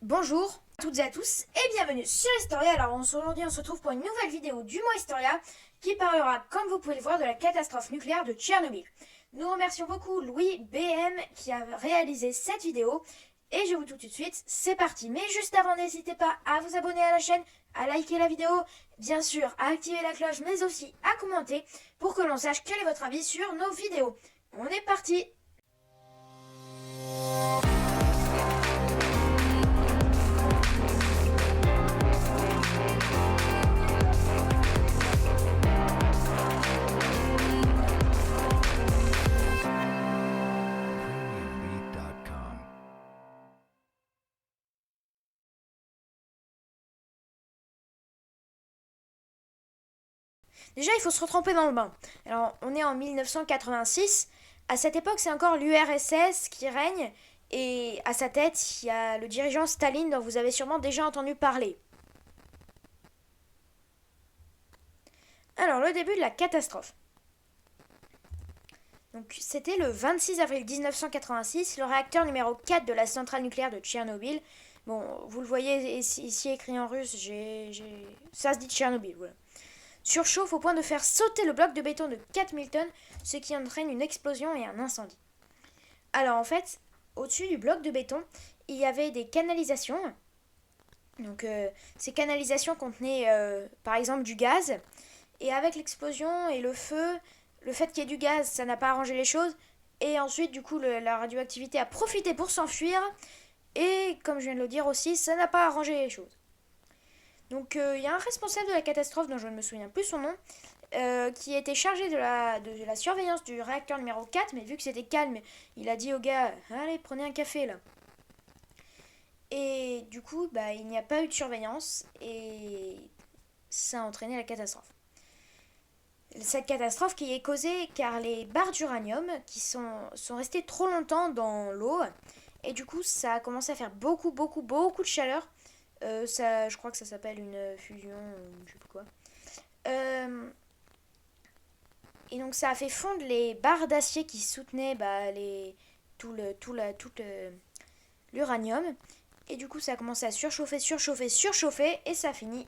Bonjour à toutes et à tous et bienvenue sur Historia. Alors aujourd'hui on se retrouve pour une nouvelle vidéo du mois Historia qui parlera, comme vous pouvez le voir, de la catastrophe nucléaire de Tchernobyl. Nous remercions beaucoup Louis BM qui a réalisé cette vidéo et je vous dis tout de suite, c'est parti. Mais juste avant, n'hésitez pas à vous abonner à la chaîne, à liker la vidéo, bien sûr à activer la cloche mais aussi à commenter pour que l'on sache quel est votre avis sur nos vidéos. On est parti. Déjà, il faut se retremper dans le bain. Alors, on est en 1986. À cette époque, c'est encore l'URSS qui règne. Et à sa tête, il y a le dirigeant Staline dont vous avez sûrement déjà entendu parler. Alors, le début de la catastrophe. Donc, c'était le 26 avril 1986, le réacteur numéro 4 de la centrale nucléaire de Tchernobyl. Bon, vous le voyez ici écrit en russe, ça se dit Tchernobyl, voilà. Surchauffe au point de faire sauter le bloc de béton de 4000 tonnes, ce qui entraîne une explosion et un incendie. Alors en fait, au-dessus du bloc de béton, il y avait des canalisations. Donc ces canalisations contenaient par exemple du gaz. Et avec l'explosion et le feu, le fait qu'il y ait du gaz, ça n'a pas arrangé les choses. Et ensuite, du coup, la radioactivité a profité pour s'enfuir. Et comme je viens de le dire aussi, ça n'a pas arrangé les choses. Donc il y a un responsable de la catastrophe dont je ne me souviens plus son nom, qui était chargé de la surveillance du réacteur numéro 4, mais vu que c'était calme, il a dit aux gars, allez, prenez un café là. Et du coup, il n'y a pas eu de surveillance et ça a entraîné la catastrophe. Cette catastrophe qui est causée car les barres d'uranium qui sont restées trop longtemps dans l'eau et du coup ça a commencé à faire beaucoup de chaleur. Je crois que ça s'appelle une fusion, je sais pas quoi. Et donc ça a fait fondre les barres d'acier qui soutenaient tout l'uranium. Et du coup ça a commencé à surchauffer, et ça a fini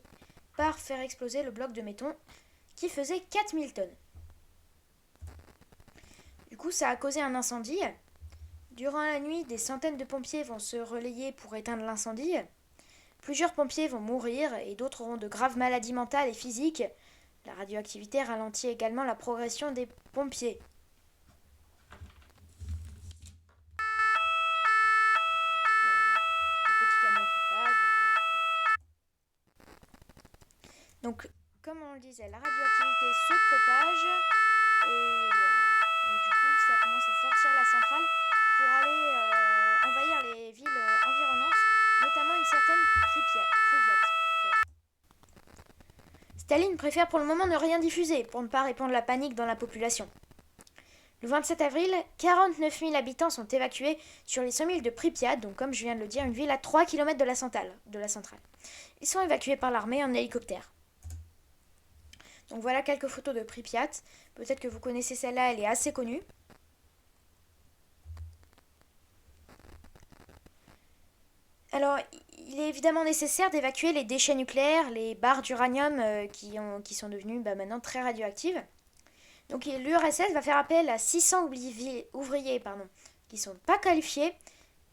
par faire exploser le bloc de béton qui faisait 4000 tonnes. Du coup ça a causé un incendie. Durant la nuit, des centaines de pompiers vont se relayer pour éteindre l'incendie. Plusieurs pompiers vont mourir et d'autres auront de graves maladies mentales et physiques. La radioactivité ralentit également la progression des pompiers. Le petit camion qui passe. Donc, comme on le disait, la radioactivité se propage et du coup, ça commence à sortir la centrale pour aller envahir les villes environnantes, notamment une certaine Pripyat. Staline préfère pour le moment ne rien diffuser pour ne pas répandre la panique dans la population. Le 27 avril, 49 000 habitants sont évacués sur les 100 000 de Pripyat, donc comme je viens de le dire, une ville à 3 km de la centrale. Ils sont évacués par l'armée en hélicoptère. Donc voilà quelques photos de Pripyat. Peut-être que vous connaissez celle-là, elle est assez connue. Alors, il est évidemment nécessaire d'évacuer les déchets nucléaires, les barres d'uranium qui sont devenues maintenant très radioactives. Donc l'URSS va faire appel à 600 ouvriers qui ne sont pas qualifiés,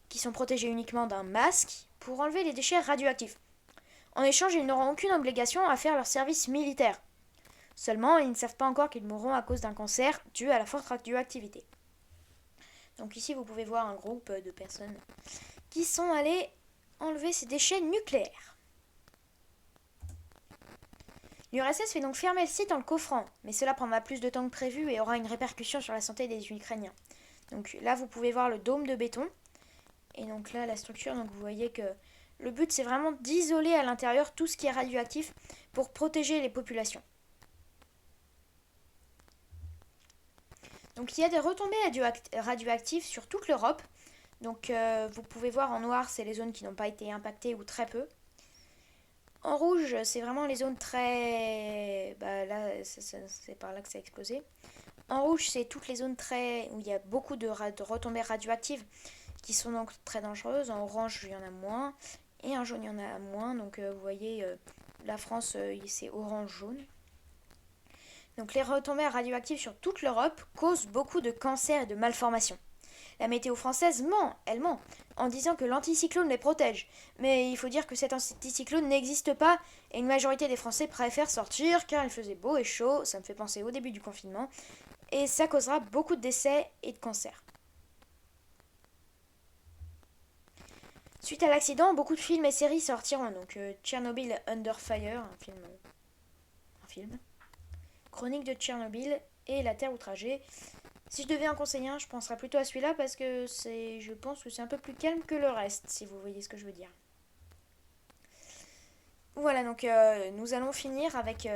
qui sont protégés uniquement d'un masque, pour enlever les déchets radioactifs. En échange, ils n'auront aucune obligation à faire leur service militaire. Seulement, ils ne savent pas encore qu'ils mourront à cause d'un cancer dû à la forte radioactivité. Donc ici, vous pouvez voir un groupe de personnes qui sont allées enlever ces déchets nucléaires. L'URSS fait donc fermer le site en le coffrant, mais cela prendra plus de temps que prévu et aura une répercussion sur la santé des Ukrainiens. Donc là, vous pouvez voir le dôme de béton. Et donc là, la structure, donc vous voyez que le but, c'est vraiment d'isoler à l'intérieur tout ce qui est radioactif pour protéger les populations. Donc il y a des retombées radioactives sur toute l'Europe. Donc vous pouvez voir en noir, c'est les zones qui n'ont pas été impactées ou très peu. En rouge, c'est vraiment les zones très... là, c'est par là que ça a explosé. En rouge, c'est toutes les zones où il y a beaucoup de retombées radioactives qui sont donc très dangereuses. En orange, il y en a moins. Et un jaune, il y en a moins. Donc vous voyez, la France, c'est orange-jaune. Donc les retombées radioactives sur toute l'Europe causent beaucoup de cancers et de malformations. La météo française ment, elle ment, en disant que l'anticyclone les protège. Mais il faut dire que cet anticyclone n'existe pas et une majorité des Français préfèrent sortir car il faisait beau et chaud, ça me fait penser au début du confinement, et ça causera beaucoup de décès et de cancers. Suite à l'accident, beaucoup de films et séries sortiront, donc Tchernobyl Under Fire, un film, Chronique de Tchernobyl et La Terre outragée. Si je devais en conseiller un, je penserais plutôt à celui-là parce que je pense que c'est un peu plus calme que le reste, si vous voyez ce que je veux dire. Voilà, donc nous allons finir avec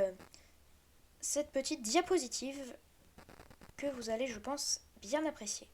cette petite diapositive que vous allez, je pense, bien apprécier.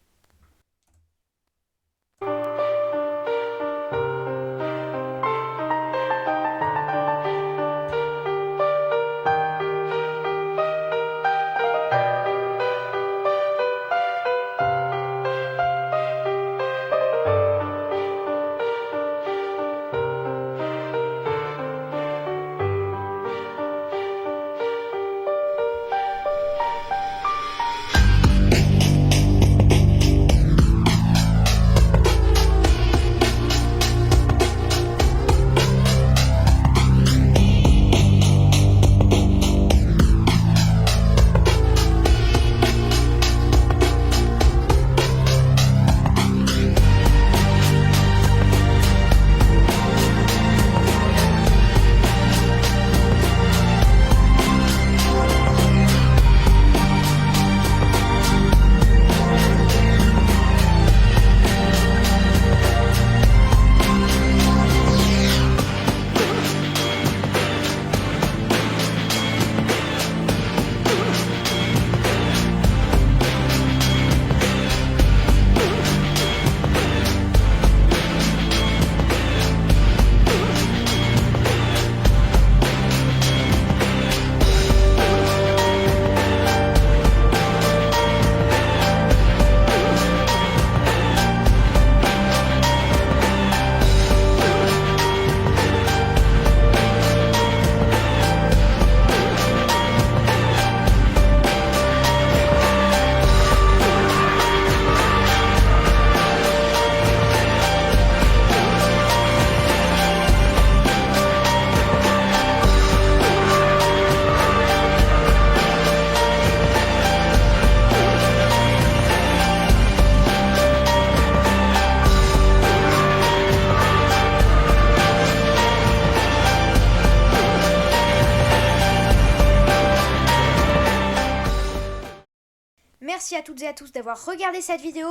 Merci à toutes et à tous d'avoir regardé cette vidéo.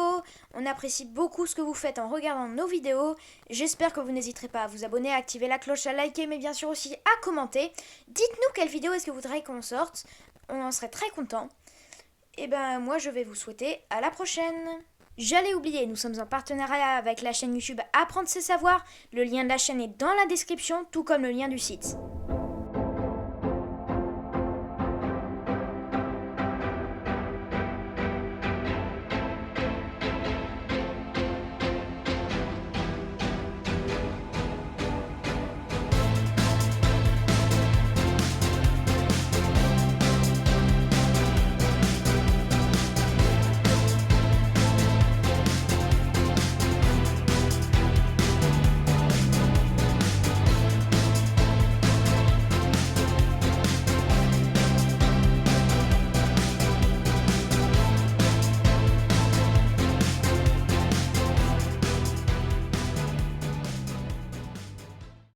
On apprécie beaucoup ce que vous faites en regardant nos vidéos. J'espère que vous n'hésiterez pas à vous abonner, à activer la cloche, à liker, mais bien sûr aussi à commenter. Dites-nous quelle vidéo est-ce que vous voudriez qu'on sorte. On en serait très content. Et ben moi je vais vous souhaiter à la prochaine. J'allais oublier, nous sommes en partenariat avec la chaîne YouTube Apprendre ses savoirs. Le lien de la chaîne est dans la description, tout comme le lien du site.